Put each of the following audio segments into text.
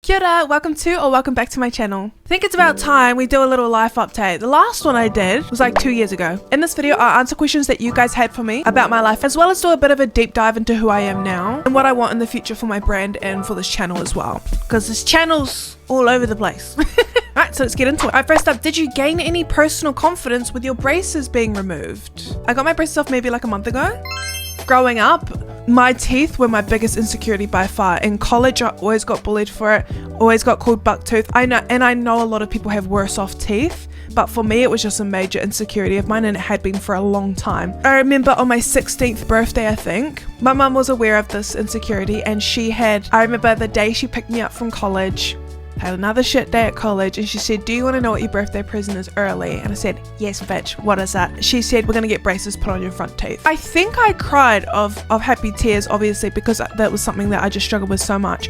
Kia ora, welcome back to my channel. I think it's about time we do a little life update. The last one I did was like 2 years ago. In this video, I'll answer questions that you guys had for me about my life, as well as do a bit of a deep dive into who I am now and what I want in the future for my brand and for this channel as well. Because this channel's all over the place. Alright, so let's get into it. Alright, first up, did you gain any personal confidence with your braces being removed? I got my braces off maybe like a month ago. Growing up, my teeth were my biggest insecurity by far. In college, I always got bullied for it, always got called bucktooth. I know a lot of people have worse off teeth, but for me, it was just a major insecurity of mine, and it had been for a long time. I remember on my 16th birthday, I think, my mum was aware of this insecurity, and I remember the day she picked me up from college, had another shit day at college, and she said, do you want to know what your birthday present is early? And I said, yes bitch, what is that? She said, we're gonna get braces put on your front teeth. I think I cried of happy tears, obviously, because that was something that I just struggled with so much.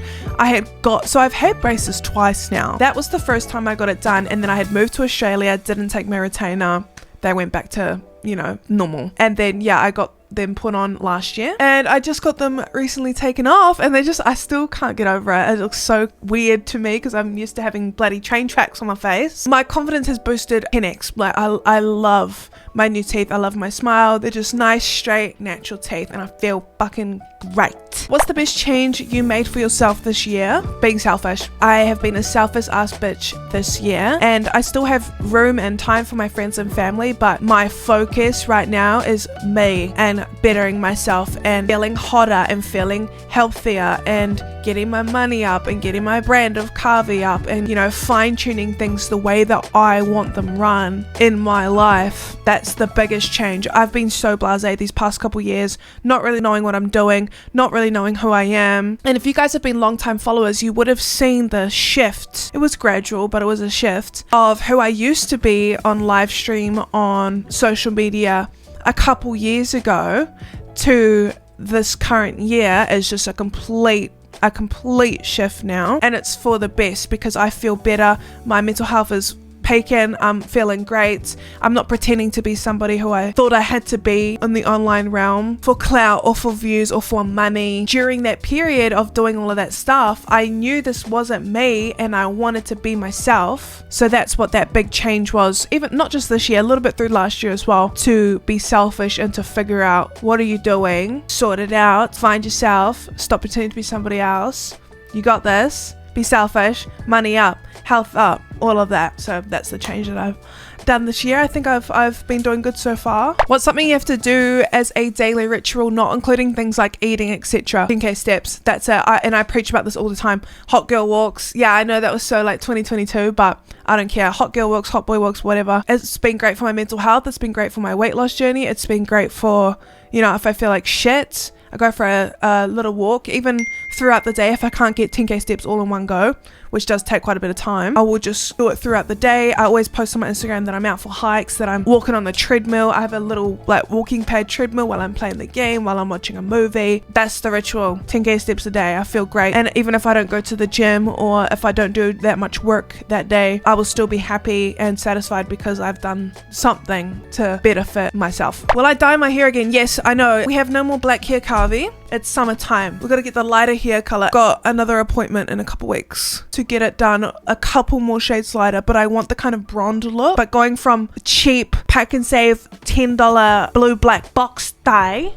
So I've had braces twice now. That was the first time I got it done, and then I had moved to Australia, didn't take my retainer. They went back to, normal. And then yeah, I got them put on last year, and I just got them recently taken off, and I still can't get over it. It looks so weird to me because I'm used to having bloody train tracks on my face. My confidence has boosted 10x. Like I love my new teeth. I love my smile. They're just nice, straight, natural teeth, and I feel fucking great. What's the best change you made for yourself this year? Being selfish. I have been a selfish ass bitch this year, and I still have room and time for my friends and family, but my focus right now is me and bettering myself and feeling hotter and feeling healthier and getting my money up and getting my brand of karvey up and fine-tuning things the way that I want them run in my life. That's the biggest change. I've been so blasé these past couple years, not really knowing what I'm doing, not really knowing who I am. And if you guys have been long-time followers, you would have seen the shift. It was gradual, but it was a shift of who I used to be on live stream on social media a couple years ago to this current year is just a complete shift now, and it's for the best because I feel better. My mental health is peaking. I'm feeling great. I'm not pretending to be somebody who I thought I had to be in the online realm for clout or for views or for money. During that period of doing all of that stuff, I knew this wasn't me and I wanted to be myself. So that's what that big change was, even not just this year, a little bit through last year as well, to be selfish and to figure out what are you doing, sort it out, find yourself, stop pretending to be somebody else. You got this. Be selfish, money up, health up, all of that. So that's the change that I've done this year. I think I've been doing good so far. What's something you have to do as a daily ritual, not including things like eating, etc. 10k steps. That's it. I preach about this all the time. Hot girl walks. Yeah, I know that was so like 2022, but I don't care. Hot girl walks, hot boy walks, whatever. It's been great for my mental health. It's been great for my weight loss journey. It's been great for, if I feel like shit, I go for a little walk. Even throughout the day, if I can't get 10k steps all in one go, which does take quite a bit of time, I will just do it throughout the day. I always post on my Instagram that I'm out for hikes, that I'm walking on the treadmill. I have a little like walking pad treadmill while I'm playing the game, while I'm watching a movie. That's the ritual. 10k steps a day. I feel great. And even if I don't go to the gym or if I don't do that much work that day, I will still be happy and satisfied because I've done something to better fit myself. Will I dye my hair again? Yes, I know. We have no more black hair, karvey. It's summertime. We've got to get the lighter hair color. Got another appointment in a couple weeks to get it done a couple more shades lighter, but I want the kind of blonde look. But going from cheap pack and save $10 blue black box dye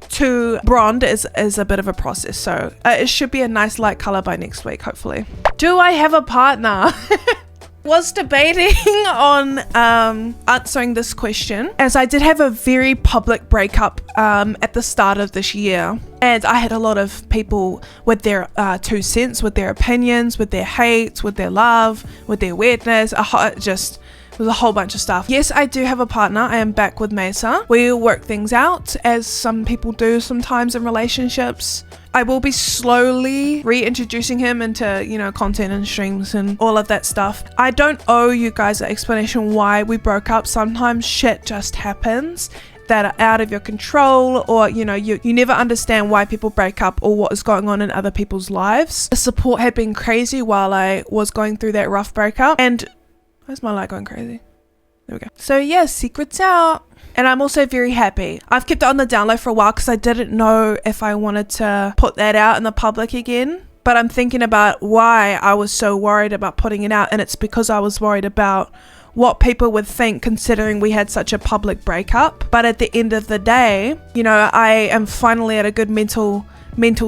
to blonde is a bit of a process. So it should be a nice light color by next week, hopefully. Do I have a partner? Was debating on answering this question, as I did have a very public breakup at the start of this year, and I had a lot of people with their 2 cents, with their opinions, with their hate, with their love, with their weirdness. Just was a whole bunch of stuff. Yes, I do have a partner. I am back with Mesa. We work things out, as some people do sometimes in relationships. I will be slowly reintroducing him into, content and streams and all of that stuff. I don't owe you guys an explanation why we broke up. Sometimes shit just happens that are out of your control, or you never understand why people break up or what is going on in other people's lives. The support had been crazy while I was going through that rough breakup. And where's my light going crazy? There we go. So yeah, secret's out. And I'm also very happy. I've kept it on the down low for a while because I didn't know if I wanted to put that out in the public again. but I'm thinking about why I was so worried about putting it out, and it's because I was worried about what people would think considering we had such a public breakup. But at the end of the day, you know, I am finally at a good mental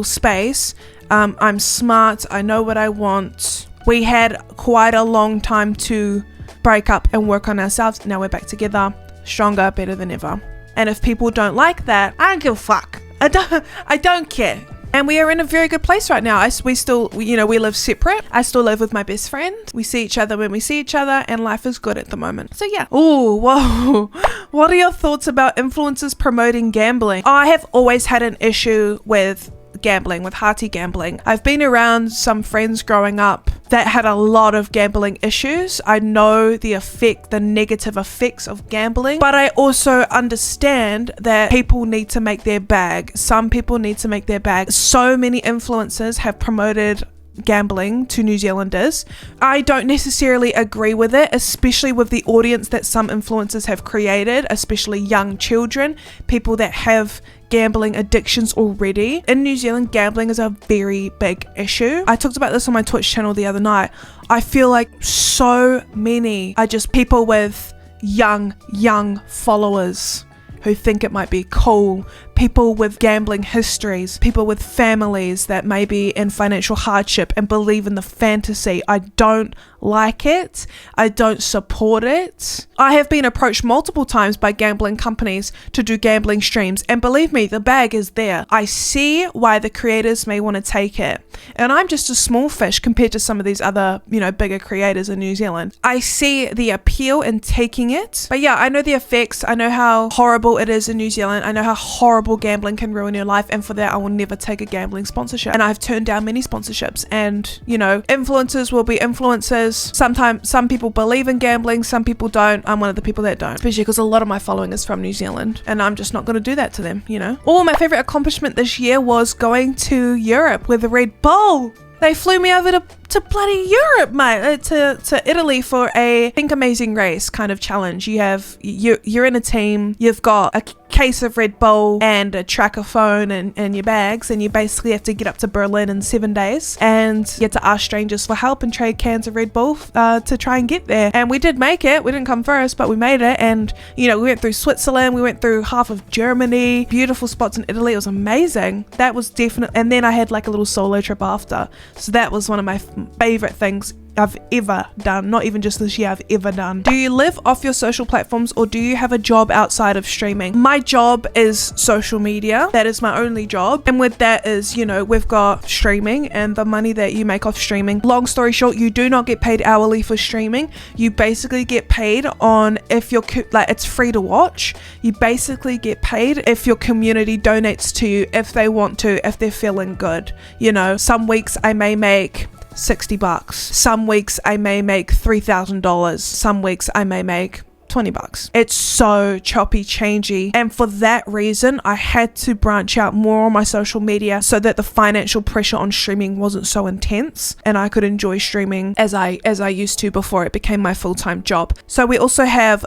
space. I'm smart, I know what I want. We had quite a long time to break up and work on ourselves. Now we're back together, stronger, better than ever. And if people don't like that, I don't give a fuck. I don't care. And we are in a very good place right now. We still, you know, we live separate. I still live with my best friend. We see each other when we see each other, and life is good at the moment. So yeah. Oh, whoa. What are your thoughts about influencers promoting gambling? I have always had an issue with gambling, with hearty gambling. I've been around some friends growing up that had a lot of gambling issues. I know the negative effects of gambling, but I also understand that people need to make their bag. Some people need to make their bag. So many influencers have promoted gambling to New Zealanders. I don't necessarily agree with it, especially with the audience that some influencers have created, especially young children, people that have gambling addictions already. In New Zealand, gambling is a very big issue. I talked about this on my Twitch channel the other night. I feel like so many are just people with young followers who think it might be cool, people with gambling histories, people with families that may be in financial hardship and believe in the fantasy. I don't like it. I don't support it. I have been approached multiple times by gambling companies to do gambling streams, and believe me, the bag is there. I see why the creators may want to take it, and I'm just a small fish compared to some of these other, you know, bigger creators in New Zealand. I see the appeal in taking it, but yeah, I know the effects. I know how horrible it is in New Zealand. I know how horrible gambling can ruin your life, and for that I will never take a gambling sponsorship, and I've turned down many sponsorships. And you know, influencers will be influencers. Sometimes some people believe in gambling, some people don't. I'm one of the people that don't, especially because a lot of my following is from New Zealand, and I'm just not going to do that to them, you know. My favorite accomplishment this year was going to Europe with the Red Bull. They flew me over to bloody Europe, mate, to Italy for a Think Amazing Race kind of challenge. You're in a team, you've got a case of Red Bull and a tracker phone and your bags, and you basically have to get up to Berlin in 7 days, and you have to ask strangers for help and trade cans of Red Bull to try and get there. And we did make it. We didn't come first, but we made it. And you know, we went through Switzerland, we went through half of Germany, beautiful spots in Italy. It was amazing. That was definitely. And then I had like a little solo trip after, so that was one of my favorite things I've ever done. Not even just this year, I've ever done. Do you live off your social platforms, or do you have a job outside of streaming? My job is social media. That is my only job, and with that is, you know, we've got streaming and the money that you make off streaming. Long story short, you do not get paid hourly for streaming. You basically get paid on if you're like, it's free to watch. You basically get paid if your community donates to you, if they want to, if they're feeling good. You know, some weeks I may make $60. Some weeks I may make $3,000. Some weeks I may make $20. It's so choppy changey, and for that reason I had to branch out more on my social media so that the financial pressure on streaming wasn't so intense, and I could enjoy streaming as I used to before it became my full-time job. So we also have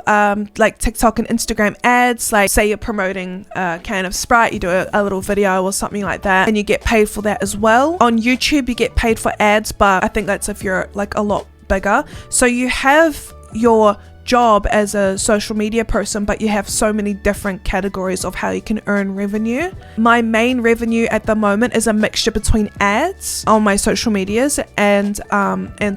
like TikTok and Instagram ads. Like say you're promoting a can of Sprite, you do a little video or something like that, and you get paid for that as well. On YouTube you get paid for ads, but I think that's if you're like a lot bigger. So you have your job as a social media person, but you have so many different categories of how you can earn revenue. My main revenue at the moment is a mixture between ads on my social medias and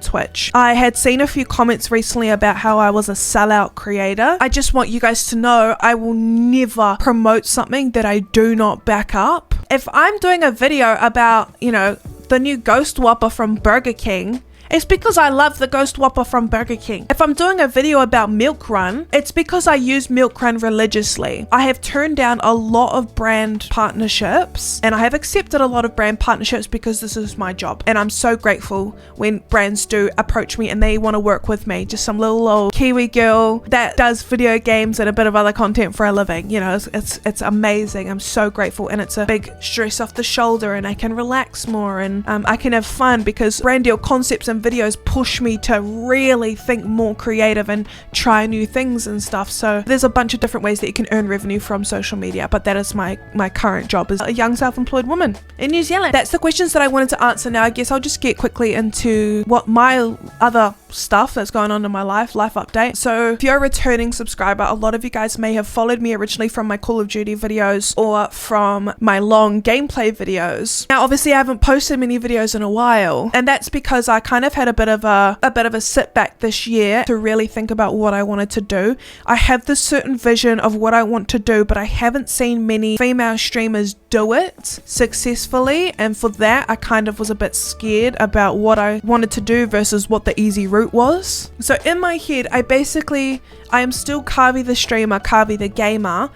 Twitch. I had seen a few comments recently about how I was a sellout creator. I just want you guys to know I will never promote something that I do not back up. If I'm doing a video about, you know, the new Ghost Whopper from Burger King, it's because I love the Ghost Whopper from Burger King. If I'm doing a video about Milk Run, it's because I use Milk Run religiously. I have turned down a lot of brand partnerships, and I have accepted a lot of brand partnerships because this is my job. And I'm so grateful when brands do approach me and they want to work with me. Just some little old Kiwi girl that does video games and a bit of other content for a living. You know, it's amazing. I'm so grateful, and it's a big stress off the shoulder, and I can relax more, and I can have fun because brand deal concepts and videos push me to really think more creative and try new things and stuff. So there's a bunch of different ways that you can earn revenue from social media, but that is my current job as a young self-employed woman in New Zealand. That's the questions that I wanted to answer. Now I guess I'll just get quickly into what my other stuff that's going on in my life update. So if you're a returning subscriber, a lot of you guys may have followed me originally from my Call of Duty videos or from my long gameplay videos. Now obviously I haven't posted many videos in a while, and that's because I kind of had a bit of a sit back this year to really think about what I wanted to do. I have this certain vision of what I want to do, but I haven't seen many female streamers do it successfully, and for that I kind of was a bit scared about what I wanted to do versus what the easy route was. So in my head I am still Karvey the streamer, Karvey the gamer,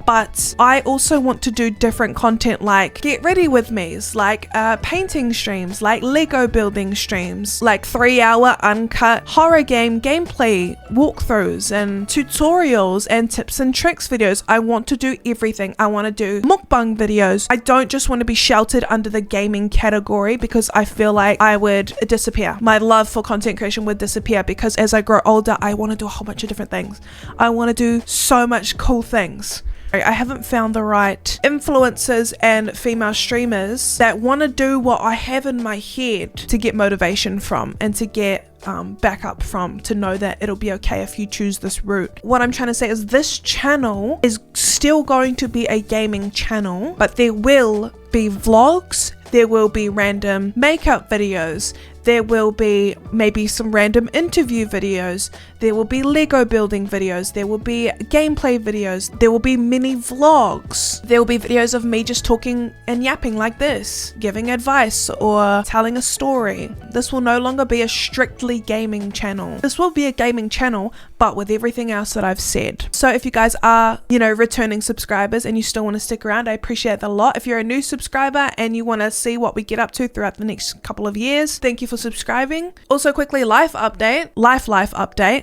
but I also want to do different content like get ready with me's, like painting streams, like Lego building streams, like 3-hour uncut horror game gameplay walkthroughs and tutorials and tips and tricks videos. I want to do everything. I want to do mukbang videos. I don't just want to be sheltered under the gaming category because I feel like I would disappear. My love for content creation would disappear because as I grow older, I want to do a whole bunch of different things. I want to do so much cool things. I haven't found the right influencers and female streamers that want to do what I have in my head to get motivation from and to get backup from, to know that it'll be okay if you choose this route. What I'm trying to say is this channel is still going to be a gaming channel, but there will be vlogs, there will be random makeup videos, there will be maybe some random interview videos, there will be Lego building videos, there will be gameplay videos, there will be mini vlogs, there will be videos of me just talking and yapping like this, giving advice or telling a story. This will no longer be a strictly gaming channel. This will be a gaming channel, but with everything else that I've said. So if you guys are, returning subscribers and you still want to stick around, I appreciate that a lot. If you're a new subscriber and you want to see what we get up to throughout the next couple of years, thank you for subscribing. Also quickly, life update.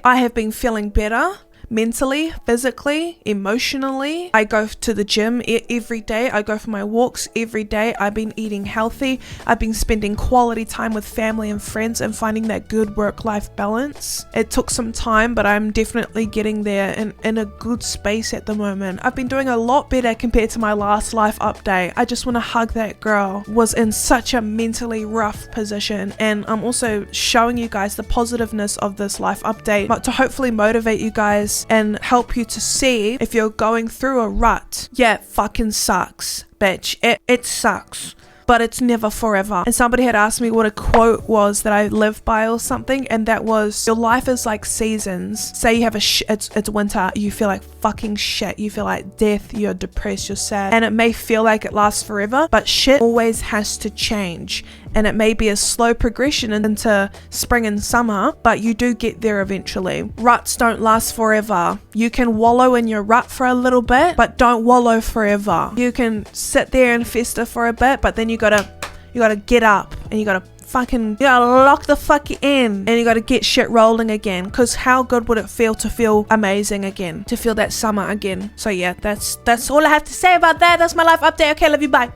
I have been feeling better mentally, physically, emotionally. I go to the gym every day. I go for my walks every day. I've been eating healthy. I've been spending quality time with family and friends and finding that good work-life balance. It took some time, but I'm definitely getting there in a good space at the moment. I've been doing a lot better compared to my last life update. I just want to hug that girl. Was in such a mentally rough position, and I'm also showing you guys the positiveness of this life update, but to hopefully motivate you guys and help you to see if you're going through a rut. Yeah, it fucking sucks, bitch. It sucks, but it's never forever. And somebody had asked me what a quote was that I live by or something, and that was, your life is like seasons. Say you have it's winter, you feel like fucking shit, you feel like death, you're depressed, you're sad, and it may feel like it lasts forever, but shit always has to change. And it may be a slow progression into spring and summer, but you do get there eventually. Ruts don't last forever. You can wallow in your rut for a little bit, but don't wallow forever. You can sit there and fester for a bit, but then you gotta get up and you gotta lock the fuck in, and you gotta get shit rolling again. Because how good would it feel to feel amazing again, to feel that summer again? So yeah, that's all I have to say about that. That's my life update. Okay, love you, bye.